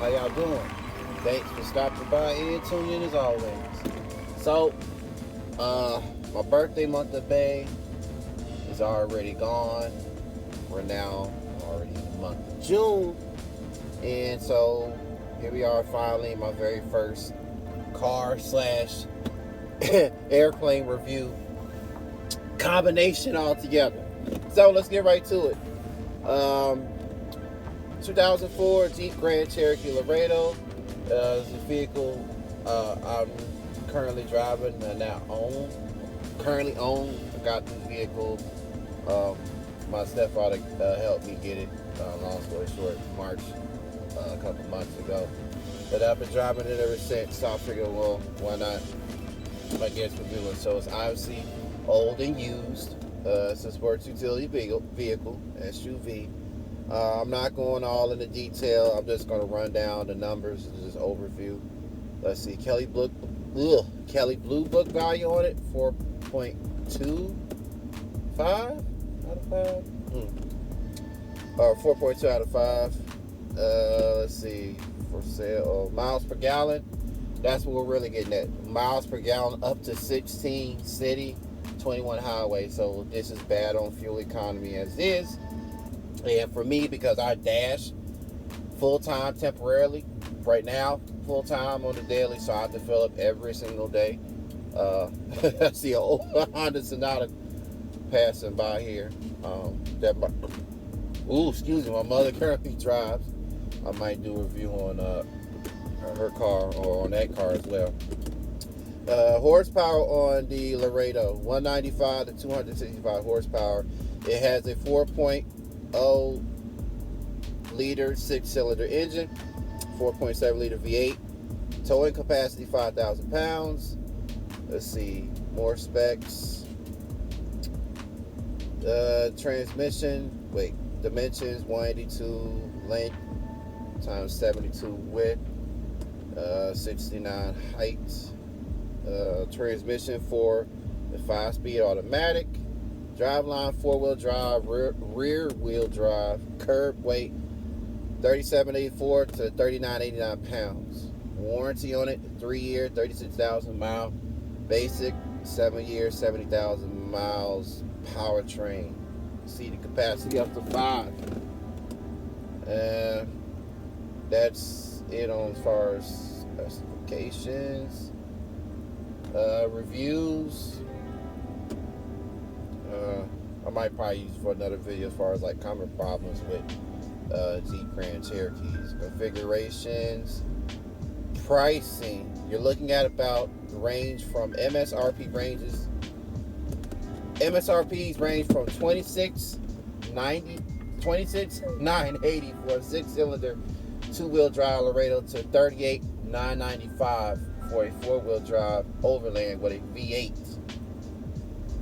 How y'all doing? Thanks for stopping by and tuning in as always. So, my birthday month of May is already gone. We're now already in the month of June. And so, here we are finally, my very first car slash airplane review combination altogether. So, let's get right to it. 2004 Jeep Grand Cherokee Laredo is a vehicle I'm currently driving and now own. Currently own. I got this vehicle. My stepfather helped me get it. Long story short, March a couple months ago. But I've been driving it ever since. So I figured, well, why not? I guess review it. So it's obviously old and used. It's a sports utility vehicle, SUV. I'm not going all into detail. I'm just going to run down the numbers, just overview. Let's see, Kelly Blue Book value on it, 4.25 out of 5. 4.2 out of 5. Let's see, for sale, miles per gallon. That's what we're really getting at. Miles per gallon up to 16 city, 21 highway. So this is bad on fuel economy as is. And for me, because I dash full-time temporarily, right now, full-time on the daily, so I have to fill up every single day. I see a Honda Sonata passing by here. My mother currently drives. I might do a review on her car or on that car as well. Horsepower on the Laredo, 195 to 265 horsepower. It has a 4.0 liter 6-cylinder engine, 4.7 liter V8, towing capacity 5,000 pounds. Let's see, more specs. Transmission, dimensions 182 length times 72 width, 69 height. Transmission for the 5-speed automatic. Driveline 4-wheel drive, rear wheel drive. Curb weight 3784 to 3989 pounds. Warranty on it 3 year, 36,000 mile. Basic 7 years, 70,000 miles. Powertrain. Seating capacity up to 5. That's it on as far as specifications. Reviews. I might probably use for another video as far as like common problems with Jeep Grand Cherokees. Configurations. Pricing. You're looking at about range from MSRPs range from $26,980 for a 6-cylinder 2-wheel drive Laredo to $38,995 for a 4-wheel drive Overland with a V8.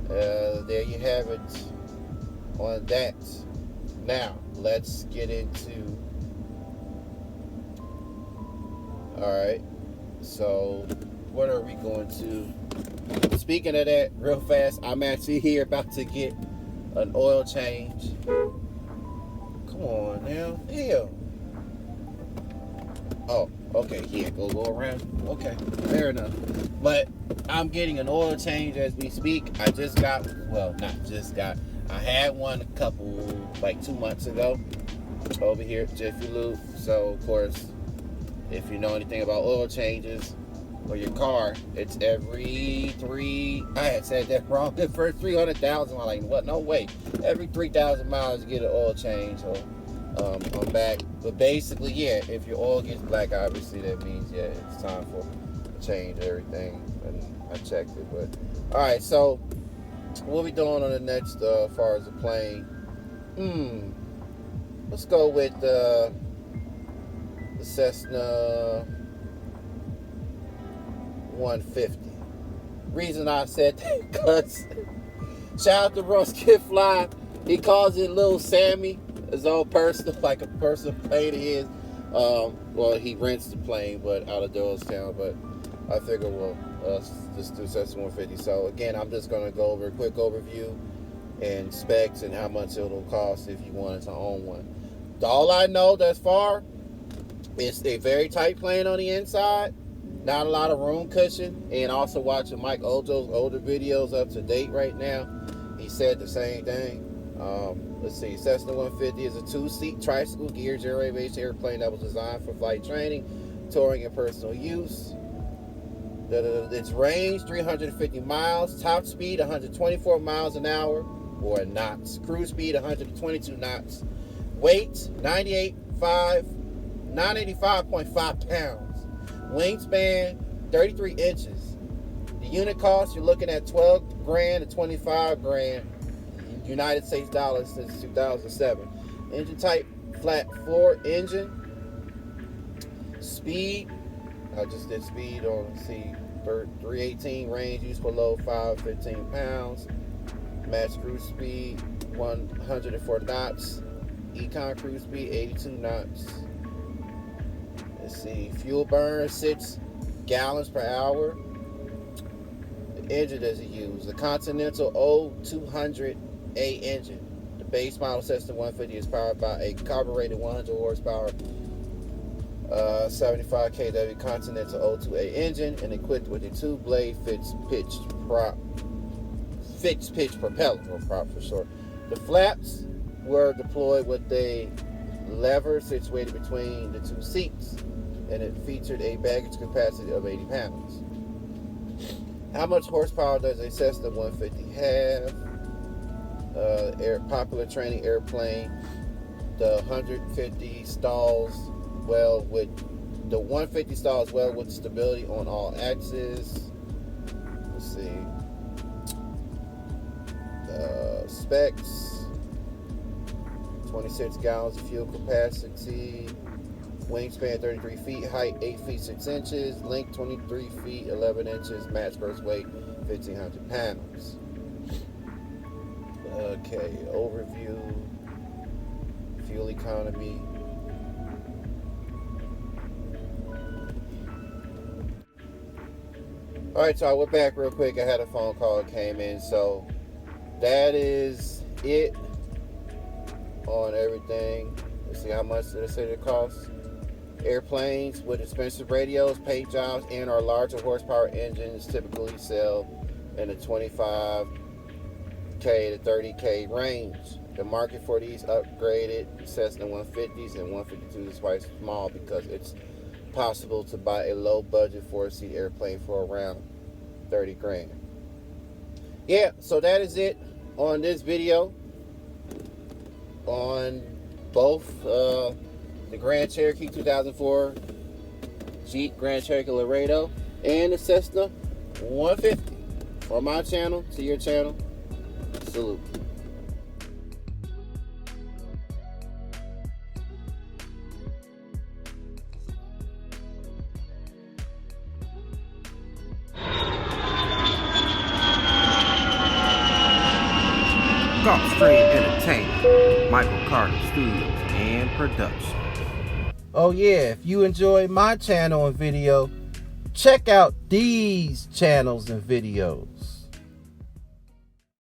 There you have it on that. Now, let's get into... Alright, so what are we going to... Speaking of that, real fast, I'm actually here about to get an oil change. Come on now. Ew. Oh, okay, yeah, go around. Okay, fair enough. But I'm getting an oil change as we speak. I had one a couple, 2 months ago over here at Jiffy Lube. So, of course, if you know anything about oil changes for your car, it's every I had said that wrong. The first 300,000, I'm like, what? No way. Every 3,000 miles, you get an oil change. So, I'm back. But basically, yeah, if your oil gets black, obviously that means, yeah, it's time for a change everything. And I checked it. But, all right, so what we doing on the next, as far as the plane? Let's go with the Cessna 150. Reason I said that, because shout out to Russ Kid Fly. He calls it Little Sammy. His own personal, like a personal plane he is. Well, he rents the plane, but out of Doylestown. But I figured, well, just do Cessna 150. So again, I'm just gonna go over a quick overview and specs and how much it'll cost if you wanted to own one. All I know thus far It's a very tight plane on the inside. Not a lot of room cushion. And also watching Mike Ojo's older videos up to date right now, he said the same thing. Let's see, Cessna 150 is a two-seat tricycle geared zero-aviation airplane that was designed for flight training, touring, and personal use. Its range 350 miles, top speed 124 miles an hour or knots, cruise speed 122 knots, weight 985.5 pounds, wingspan 33 inches. The unit cost, you're looking at 12 grand to 25 grand United States dollars since 2007. Engine type, flat floor engine. Speed, I just did speed on, see, 318, range, useful load 515 pounds. Max cruise speed 104 knots. Econ cruise speed 82 knots. Let's see, fuel burn 6 gallons per hour. The engine does it use? The Continental O200A engine. The base model Cessna 150 is powered by a carbureted 100 horsepower 75 kW Continental O2A engine and equipped with a two-blade fixed pitch propeller, or prop for short. The flaps were deployed with a lever situated between the two seats, and it featured a baggage capacity of 80 pounds. How much horsepower does a Cessna 150 have? Popular training airplane. The 150 stalls well with stability on all axes. Let's see. Specs: 26 gallons of fuel capacity. Wingspan 33 feet. Height 8 feet 6 inches. Length 23 feet 11 inches. Max gross weight 1,500 pounds. Okay, overview, fuel economy. Alright, so we're back real quick. I had a phone call that came in, so that is it on everything. Let's see, how much did it say it costs? Airplanes with expensive radios, paint jobs, and or larger horsepower engines typically sell in the 25K to 30K range. The market for these upgraded Cessna 150s and 152s is quite small because it's possible to buy a low budget 4-seat airplane for around 30 grand. Yeah, so that is it on this video on both the Grand Cherokee 2004 Jeep Grand Cherokee Laredo and the Cessna 150. From my channel to your channel, salute. Gulfstream Entertainment, Michael Carter Studios and Production. Oh yeah, if you enjoyed my channel and video, check out these channels and videos.